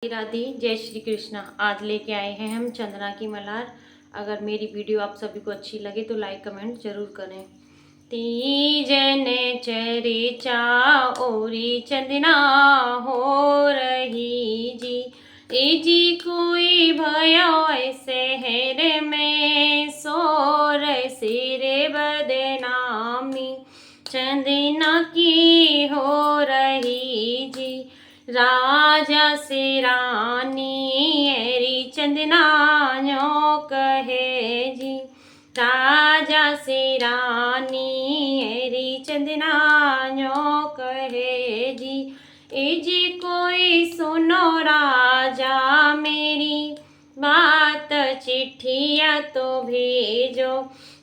राधे जय श्री कृष्णा। आज लेके आए हैं हम चंदना की मल्हार। अगर मेरी वीडियो आप सभी को अच्छी लगे तो लाइक कमेंट जरूर करें। तीजन चरिचा ओरी चंदना हो रही जी, ए जी कोई भयो शहर में सोर सिरे बदनामी चंदना की हो रही जी। राजा से रानी एरी चंदना न्यो कहे जी, राजा से रानी एरी चंदना न्यो कहे जी। ए जी कोई सुनो राजा मेरी बात, चिट्ठिया तो भेजो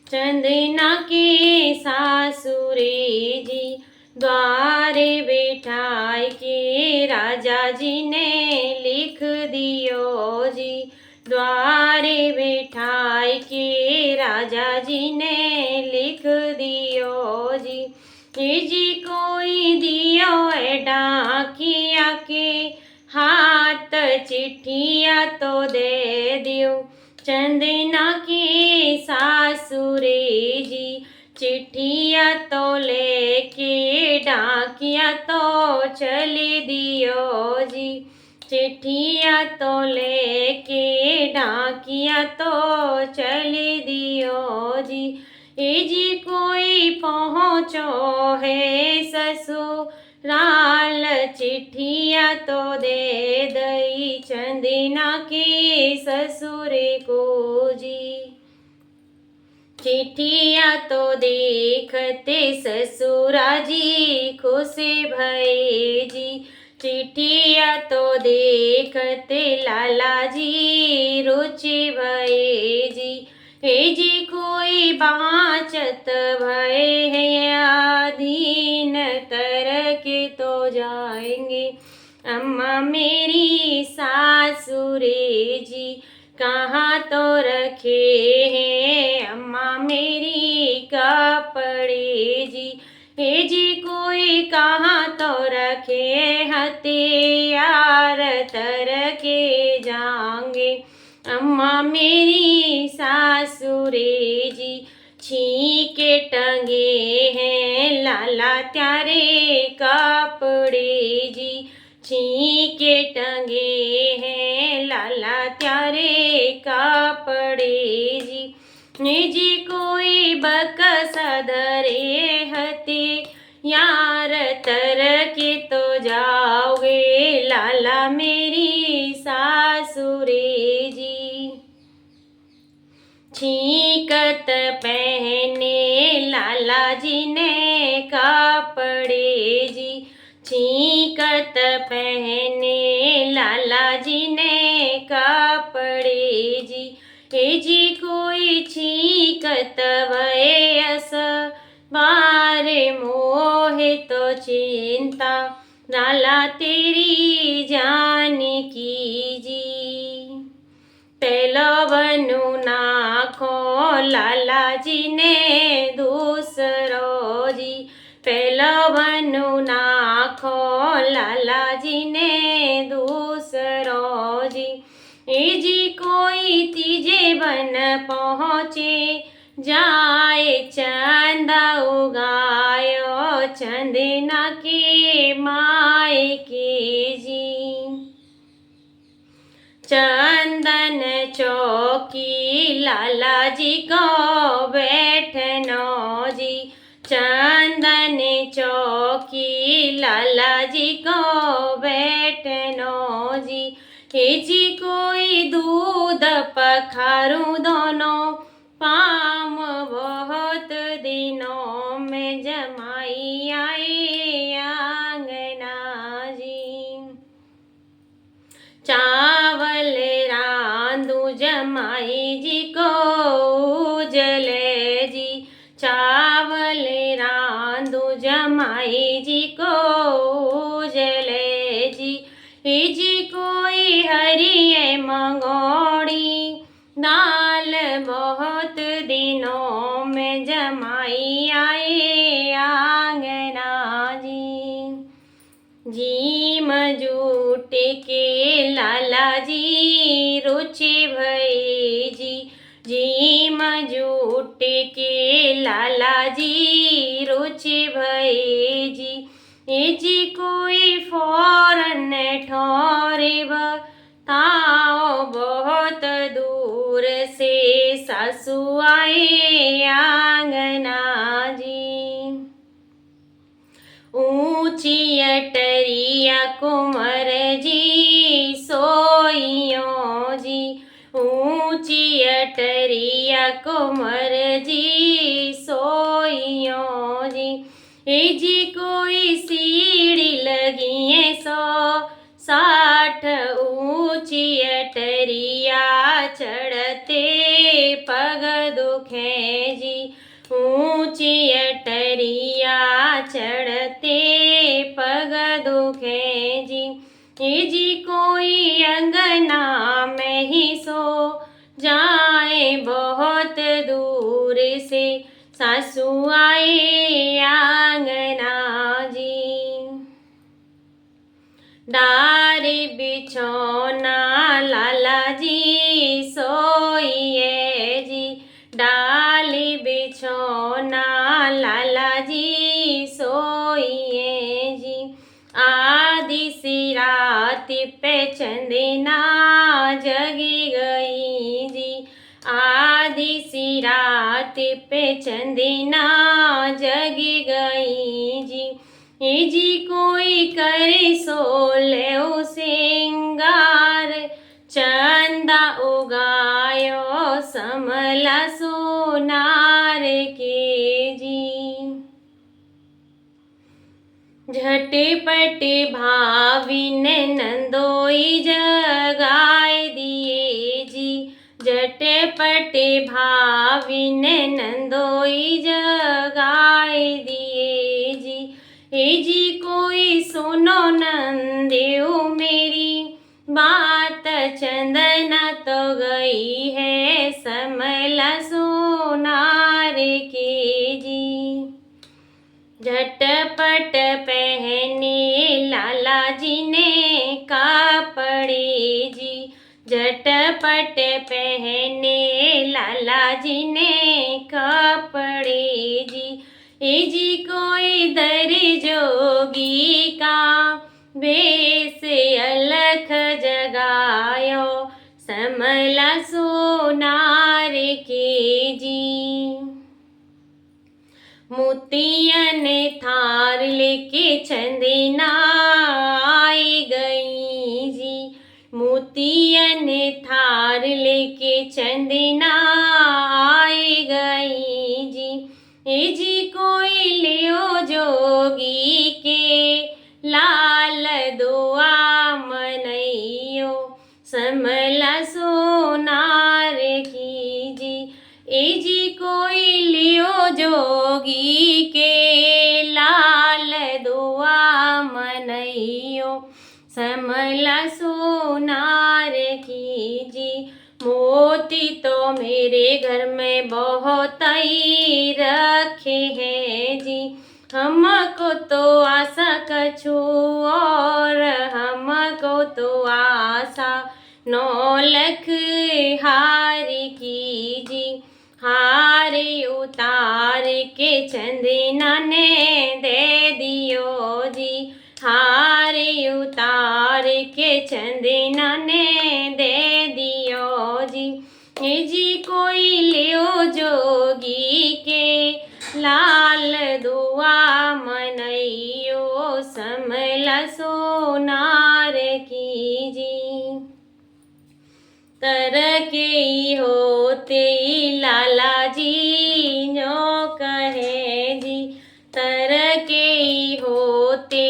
चंदना के सासुरे जी। द्वारे बैठाई के राजा जी ने लिख दियो जी, द्वारे बैठाई के राजा जी ने लिख दियो जी। ए जी कोई दियो डाकिया के हाथ, चिट्ठिया तो दे दियो चंदना के सासुरे जी। चिट्ठिया तो लेके डाकिया तो चली दियो जी, चिट्ठिया तो लेके डाकिया तो चली दियो जी। ए जी कोई पहुँचो है ससुराल, चिट्ठिया तो दे दई चंदना के ससुरे को जी। चिट्ठिया तो देखते ससुरा जी खुश भये जी, चिट्ठिया तो देखते लाला जी रुचि भये जी। हे जी कोई बाचत भये है अधीन तर के तो जाएंगे अम्मा मेरी सासुरे जी। कहाँ तो रखे हैं अम्मा मेरी कपड़े जी। हे जी कोई कहाँ तो रखे हथियार तर के जाएंगे अम्मा मेरी सासुरे जी। छीके टंगे हैं लाला त्यारे कपड़े जी, छीके टंगे हैं लाला त्यारे कपड़े जी। जी कोई बकसा धरे हते यार तर के तो जाओगे लाला मेरी सासुरे जी। छीकत पहने लाला जी ने कपड़े जी, छीकत पहने लाला जी ने कपड़े जी। हे जी कोई छीकत वयस बारे मोहे तो चिंता लाला तेरी जान की जी। पहलो बनू नाखो लाला जी ने दूसरो जी, पहलो बनू नाखो लाला जी ने दूसरो जी। ए जी कोई तीजे बन पहुँचे जाए चंदा उगायो चंदना के माए के जी। चंदन चौकी लाला जी को बैठनो जी, चंदन चौकी लाला जी को बैठनो जी। हे जी कोई दूध पखारू दोनों पाम बहुत दिनों में जमाई आए आंगना जी। चावल रांधू जमाई जी को उजले जी, चावल रांधू जमाई जी को उजले जी। हे जी कोई हरिये मंगोड़ी दाल बहुत दिनों में जमाई आए आंगना जी। जी मजूट के ला जी रुचि भई जी। जी मजूट के लाला जी रुचि भई जी। ए जी कोई फौरन ठौरे बताओ बहुत दूर से सासू आए आंगना जी। ऊंची अटरिया कुंवर जी सोइयो जी। ऊंची अटरिया कुंवर जी सोइयो जी। ए जी कोई सीढ़ी लगी है 160 ऊंची अटरिया चढ़ते पग दुखे जी। ऊंची अटरिया चढ़ते पग दुखे जी। ए जी कोई अंगना में ही सो जाए बहुत दूर से सासू आए आंगना जी। डारी बिछौना लाला जी सोइए जी। डाली बिछौना लाला जी सोइए जी। आधी सी रात पे चंदना जगी गई जी। आधी सी रात पे चंदना जगी गई जी। ए जी कोई करे सोले सिंगार चंदा उगायो समला सोनार के जी। झटपट भाविन नंदोई जगाए दिए जी। झटपट भाविन नंदोई जगाए दिए जी। ए जी कोई सुनो नंदेव मेरी बात चंदना तो गई है समला सोनार के जी। झटपट पहने लाला जी ने कपड़े जी। झटपट पहने लाला जी ने कपड़े जी। ए जी कोई दर जोगी का बेस अलख जगायो समला सोनार के जी। मोतियन थार लेके चंदना आई गई जी। मोतियन थार लेके चंदना आई गई जी। ए जी कोई लियो जोगी के लाल दुआ मनइयो समला सोनार की जी। ए जी कोई लियो जोगी के लाल दुआ मनइयो समला सोनार की जी। मोती तो मेरे घर में बहुत ही रखे हैं जी। हमको तो आशा कछु और हमको तो आशा 9 लाख हार की जी। हार उतार के चंदना ने दे दियो जी। हार उतार के चंदना ने दे दियो जी। ए जी कोई लियो जोगी के लाल दुआ मनइयो समला सोनार की जी। तरके होते लाला जी जो कहे जी। तरके होते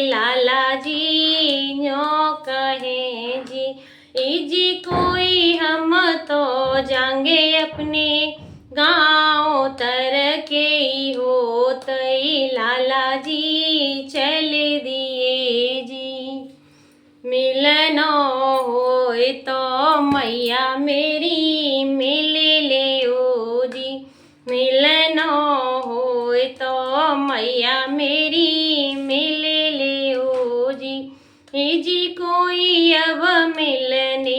लाला जी जो कहे जी। ए जी कोई हम तो जाएंगे अपने गाँव तरके होते लाला जी चल दिए जी। मिलनो होए तो मैया मेरी मिल ले ओ जी। मिलनो होए तो मैया मेरी मिल ले ओ जी। ए जी कोई अब मिलने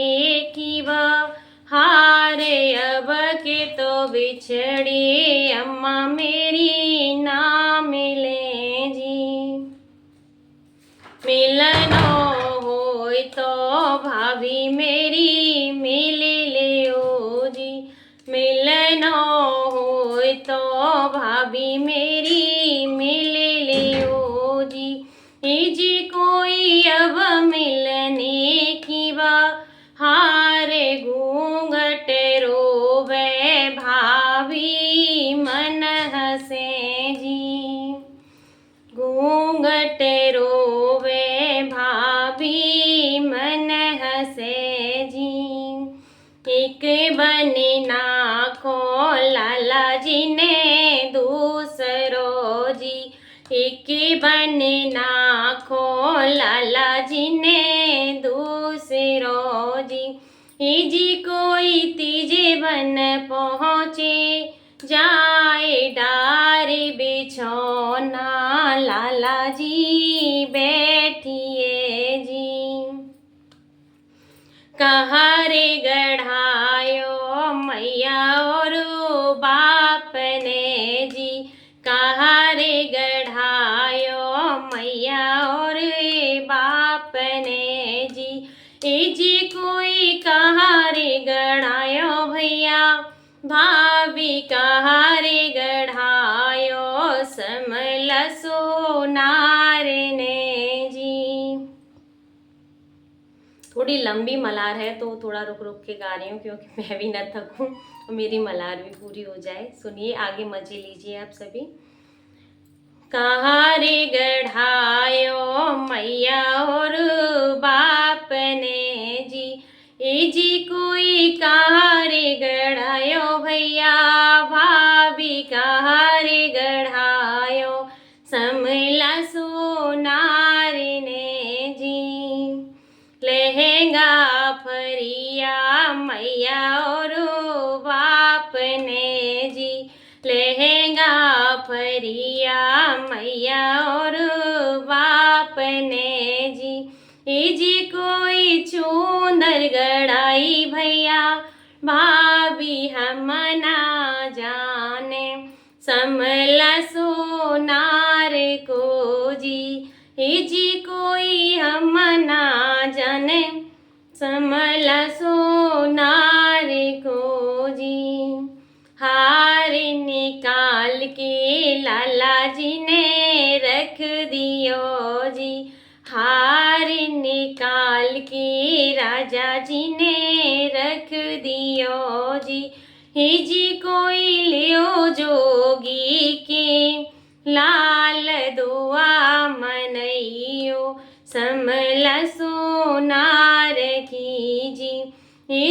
तो भाभी मेरी मिल लियो जी, मिलन होए तो भाभी मेरी मिल लियो जी। जी कोई अब मिलने की हार घूंघट रोवे भाभी मन हसे जी, घूंघट रोवे भाभी मन हसे जी। एक बने नाखो लाला जी ने दूसरो जी, एक बने नाखो लाला जी ने दूसरो जी। जी कोई तीजे बन पहुँचे जाए डार बिछौना लाला जी बैठिए जी। कहारे गढ़ायो मैया और बाप ने जी, कहारे गढ़ायो मैया और बाप ने जी। जी कोई कहारे गढ़ायो भैया भाभी कहारे गढ़ायो समल सोनार ने जी। थोड़ी लंबी मलार है तो थोड़ा रुक रुक के गा रही हूँ क्योंकि मैं भी न थकूँ और मेरी मलार भी पूरी हो जाए। सुनिए, आगे मजे लीजिए आप सभी। कहारे गढ़ायो मैया और बाप ने जी, जी कोई कहारे गढ़ायो भैया भाभी कहारे गढ़ायो समला सोनार ने जी। लहंगा फरिया मैया और बाप ने जी, लहंगा फरिया मैया और बाप ने जी। जी कोई चूंदर गड़ाई भैया भाभी हम ना जाने समला सोनार को जी। जी कोई हम ना जाने समला सोनार को जी। हार निकाल के लाला जी ने रख दियो जी, हार निकाल के राजा जी ने रख दियो जी। जी कोई लियो जोगी के लाल दुआ मनइयो समला सोनार की जी।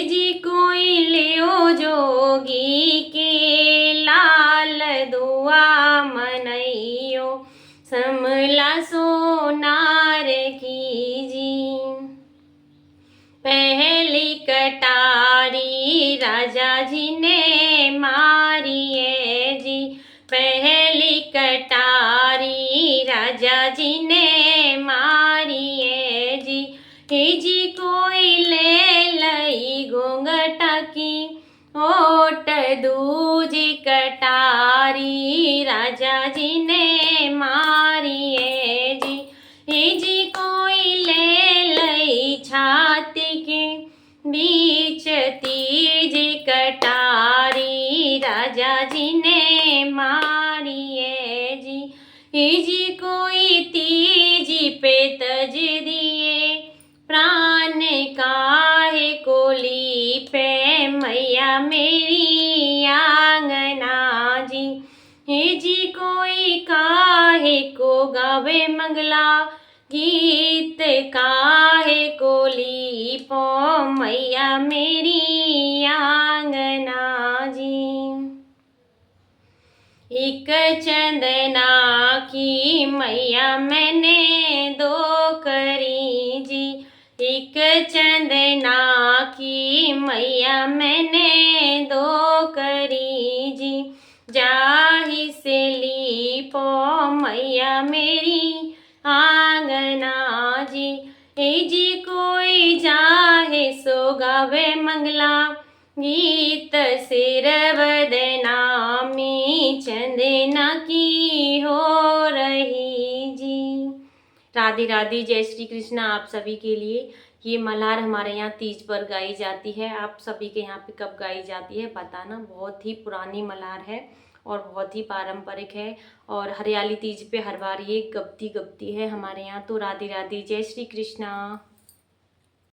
जी कोई लियो जोगी के लाल दुआ मनइयो समला सोनार की जी। पहली कटारी राजा जी ने मारिए जी, पहली कटारी राजा जी ने मारिए जी। जी कोई ले लई घूंघटा की ओट दूजी कटारी राजा जी ने मारिए जी। जी कोई ले लई छाती के बीच तीजी कटारी राजा जी ने मारिए जी। जी कोई तीजी पे तज दिए प्राण काहे कोली पे मैया मेरी आंगना जी। जी कोई काहे को गावे मंगला गीत काहे कोली पो मैया मेरी आंगना जी। एक चंदना की मैया मैंने दो करी जी, एक चंदना की मैया मैंने दो करी जी। जाही से लीपो मैया मेरी आंगना जी। जी कोई जाहे सो गावे मंगला गीत सिर बदनामी चंदना की हो रही जी। राधे राधे, जय श्री कृष्ण आप सभी के लिए। ये मल्हार हमारे यहाँ तीज पर गाई जाती है। आप सभी के यहाँ पे कब गाई जाती है बताना। बहुत ही पुरानी मल्हार है और बहुत ही पारंपरिक है। और हरियाली तीज पे हर बार ये गबती गबती है हमारे यहाँ। तो राधे राधे, जय श्री कृष्णा।